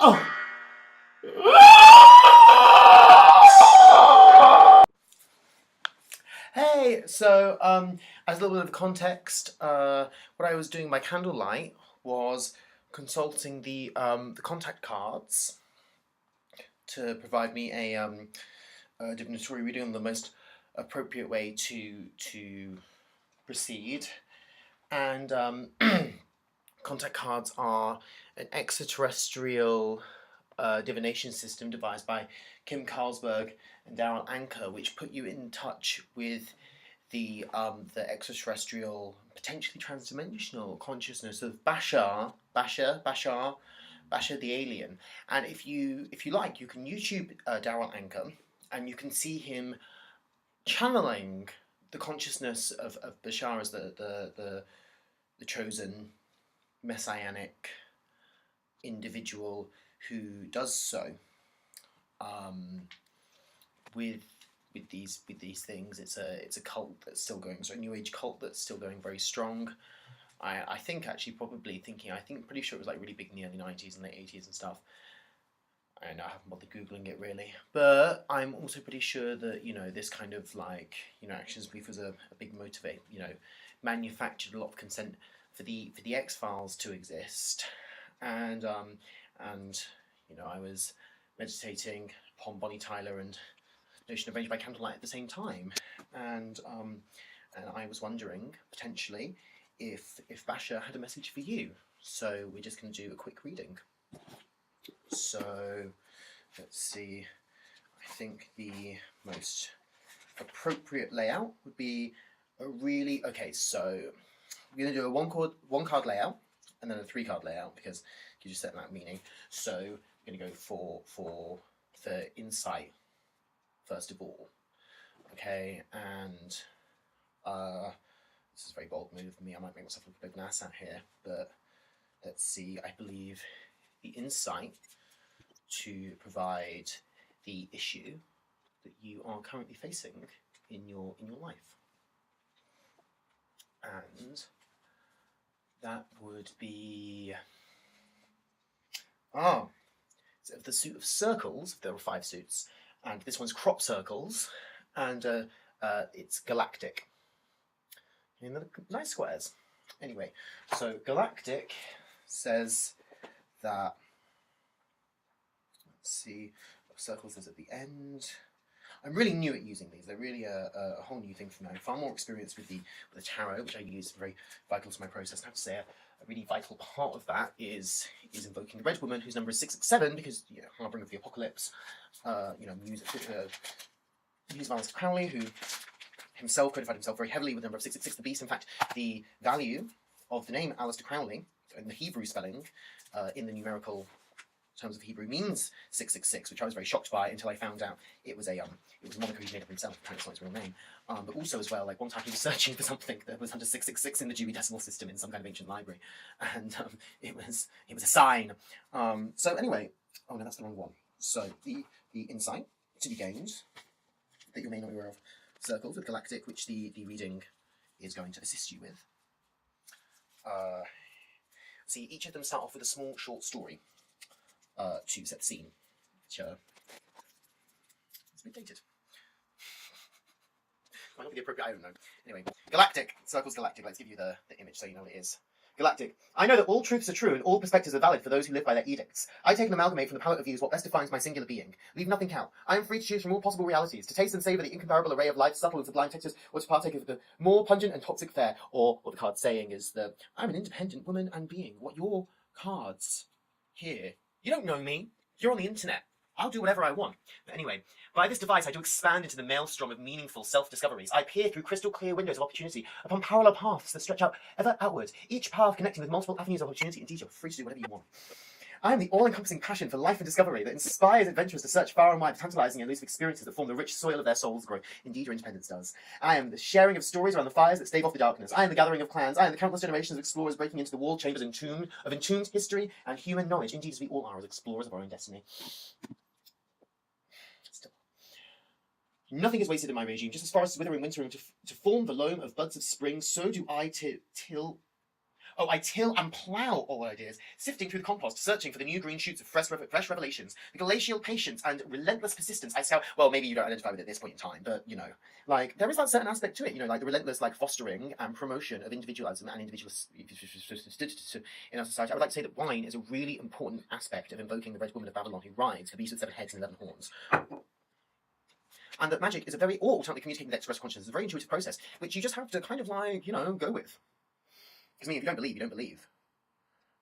Oh. Hey, so as a little bit of context, what I was doing by candlelight was consulting the contact cards to provide me a divinatory reading on the most appropriate way to proceed. And contact cards are an extraterrestrial divination system devised by Kim Carlsberg and Daryl Anker, which put you in touch with the extraterrestrial, potentially transdimensional consciousness of Bashar the alien. And if you like, you can YouTube Daryl Anker, and you can see him channeling the consciousness of Bashar as the chosen messianic individual who does so with these things. It's a cult that's still going, so a new age cult that's still going very strong. I think actually probably thinking pretty sure it was like really big in the early 90s and late 80s and stuff. I haven't bothered googling it really, but I'm also pretty sure that this kind of like actions belief was a big motivate. Manufactured a lot of consent for the X-Files to exist, and I was meditating upon Bonnie Tyler and Notion of Ranged by Candlelight at the same time, and I was wondering potentially if Basha had a message for you. So we're just going to do a quick reading. So let's see. I think the most appropriate layout would be a really so we're going to do a one card layout and then a 3-card layout because you just set that meaning. So we're going to go for the insight first of all. Okay, and this is a very bold move of me. I might make myself look a bit nass out here, but let's see. I believe the insight to provide the issue that you are currently facing in your life, and that would be so the suit of circles. There were 5 suits, and this one's crop circles, and it's galactic. In the nice squares. Anyway, so galactic says that. Let's see, circles is at the end. I'm really new at using these. They're really a whole new thing for me. I'm far more experienced with the tarot, which I use, very vital to my process. I have to say, a really vital part of that is invoking the Red Woman, whose number is 667, because harboring of the apocalypse. Muse Valence Crowley, who himself codified himself very heavily with the number of 666, the beast. In fact, the value of the name Aleister Crowley in the Hebrew spelling, in the numerical terms of Hebrew, means 666, which I was very shocked by until I found out it was a moniker he made up himself. Apparently, it's not his real name. But also as well, like one time he was searching for something that was under 666 in the Dewey Decimal System in some kind of ancient library, and it was a sign. So anyway, oh no, that's the wrong one. So the insight to be gained that you may not be aware of. Circles with galactic, which the reading is going to assist you with. See, each of them start off with a small short story to set the scene, which is a bit dated. Might not be the appropriate, I don't know. Anyway, galactic, circles galactic. Let's give you the image so you know what it is. Galactic. I know that all truths are true and all perspectives are valid for those who live by their edicts. I take and amalgamate from the palette of views what best defines my singular being. Leave nothing out. I am free to choose from all possible realities, to taste and savour the incomparable array of life's subtle and sublime textures, or to partake of the more pungent and toxic fare. Or what the card's saying is that I'm an independent woman and being. What your cards here. You don't know me. You're on the internet. I'll do whatever I want. But anyway, by this device I do expand into the maelstrom of meaningful self-discoveries. I peer through crystal clear windows of opportunity upon parallel paths that stretch out ever outwards, each path connecting with multiple avenues of opportunity. Indeed, you're free to do whatever you want. I am the all-encompassing passion for life and discovery that inspires adventurers to search far and wide for tantalizing and elusive experiences that form the rich soil of their soul's growth. Indeed, your independence does. I am the sharing of stories around the fires that stave off the darkness. I am the gathering of clans. I am the countless generations of explorers breaking into the walled chambers of entombed history and human knowledge. Indeed, as we all are as explorers of our own destiny. Nothing is wasted in my regime. Just as forests wither in winter to form the loam of buds of spring, so do I till and plough all ideas, sifting through the compost, searching for the new green shoots of fresh revelations. The glacial patience and relentless persistence I scout. Well, maybe you don't identify with it at this point in time, but, there is that certain aspect to it, the relentless, fostering and promotion of individualism and individualist in our society. I would like to say that wine is a really important aspect of invoking the Red Woman of Babylon who rides the beast with 7 heads and 11 horns. And that magic is ultimately communicating with express consciousness. It's a very intuitive process, which you just have to kind of go with. Because if you don't believe, you don't believe.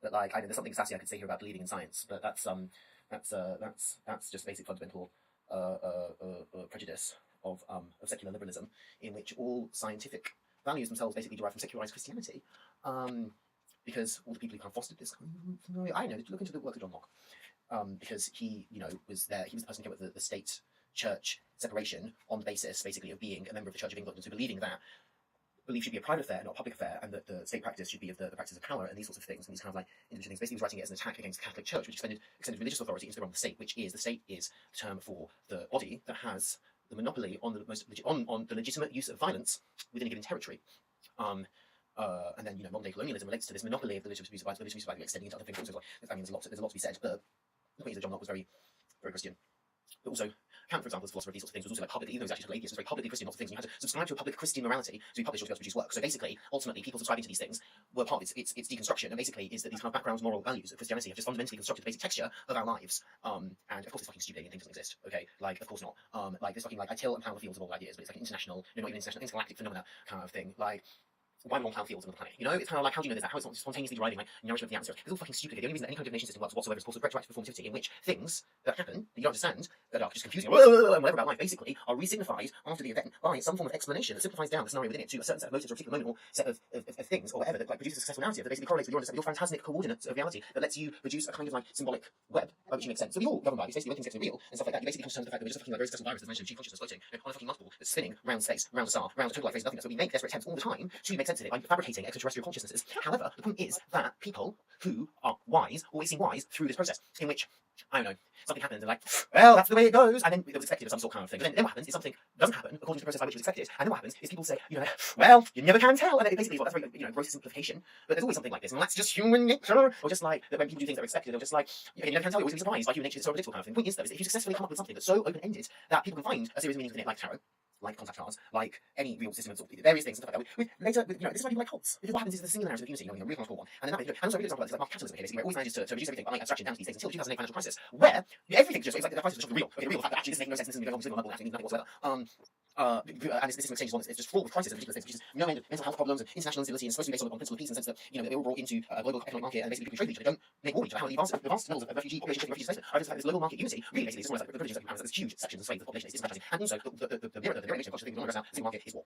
But I know there's something sassy I could say here about believing in science, but that's just basic fundamental prejudice of secular liberalism, in which all scientific values themselves basically derive from secularized Christianity. Because all the people who kind of fostered this, I know, look into the work of John Locke, because he was there. He was the person who came up with the state church separation on the basis basically of being a member of the Church of England, and so believing that belief should be a private affair, not a public affair, and that the state practice should be of the practice of power and these sorts of things, and these kind of individual things. Basically, he was writing it as an attack against the Catholic Church, which extended religious authority into the realm of the state, which is the state is the term for the body that has the monopoly on the legitimate use of violence within a given territory. And then modern day colonialism relates to this monopoly of the legitimate use of violence, extending into other things. Also, there's a lot to be said, but the point is that John Locke was very, very Christian. But also, Kant, for example, as a philosopher of these sorts of things, was also publicly, even though he was actually atheist, was very publicly Christian, lots of things. And you had to subscribe to a public Christian morality to be published or to be able to produce work. So basically, ultimately, people subscribing to these things were part of its deconstruction, and basically is that these kind of backgrounds, moral values of Christianity have just fundamentally constructed the basic texture of our lives. And of course, it's fucking stupid alien thing doesn't exist. Okay, of course not. This fucking I till and plough the fields of all ideas, but it's like an international, not even international, intergalactic phenomena kind of thing. why we want plough fields on the planet. You know, it's kind of like, how do you know this? How it's not spontaneously deriving like nourishment from the atmosphere. It's all fucking stupid. The only reason that any kind of divination system works whatsoever is called retroactive performativity, in which things that happen that you don't understand, that are just confusing and whatever about life, basically, are re-signified after the event by some form of explanation that simplifies down the scenario within it to a certain set of motives or a particular moment or set of things or whatever that like produces a successful narrative that basically correlates with your phantasmic coordinates of reality that lets you produce a kind of like symbolic web by which you make sense. So we all governed by basically when things get to be real and stuff like that. You basically come to terms with the fact that we're just a fucking like very successful virus, as mentioned, chief consciousness floating on a fucking multiple that's spinning round space, round a star, round a total like phase of nothingness. So we make desperate attempts all the time to make sense of it by fabricating extraterrestrial consciousnesses. However, the point is that people who are wise always seem wise through this process, in which, I don't know, something happens and like, well, that's the way it goes, and then it was expected of some sort of kind of thing. But then what happens is something doesn't happen according to the process by which it was expected, and then what happens is people say, you know, well, you never can tell, and it basically is that's very, you know, gross simplification. But there's always something like this, and that's just human nature. Or just like that when people do things that are expected, they're just like, you never can tell, you're always surprised by human nature. It's so predictable kind of thing. The point is though, is that if you successfully come up with something that's so open-ended that people can find a series of meanings in it, like tarot, like contact cards, like any real system of sort of various things and stuff like that. Later, you know, this is why people like cults. Because what happens is the singular narrative of unity, you know, real hardcore one. And then that, and also a good example of this is like market capitalism, okay, basically, where it always manages to reduce everything by like abstraction down to these things until the 2008 financial crisis, where everything's just, it's like the crisis is just real. Okay, the real fact that actually this makes no sense, this is going on single level, actually means nothing whatsoever. And this system of exchange is one that's just fraught with crisis and ridiculous things, which is no end of mental health problems and international instability, and it's supposed to be based on the principle of peace in the sense that, you know, that we're all brought into a global economic market and basically people trade with each other, don't make war with each other. How the vast levels of refugee population and refugee displacement are just like this global market unity. Really, basically, it's almost like the privileges that there's huge sections of swathes of the population is disenfranchising. And also, the mirror nation of culture thing we don't understand, the single market is war.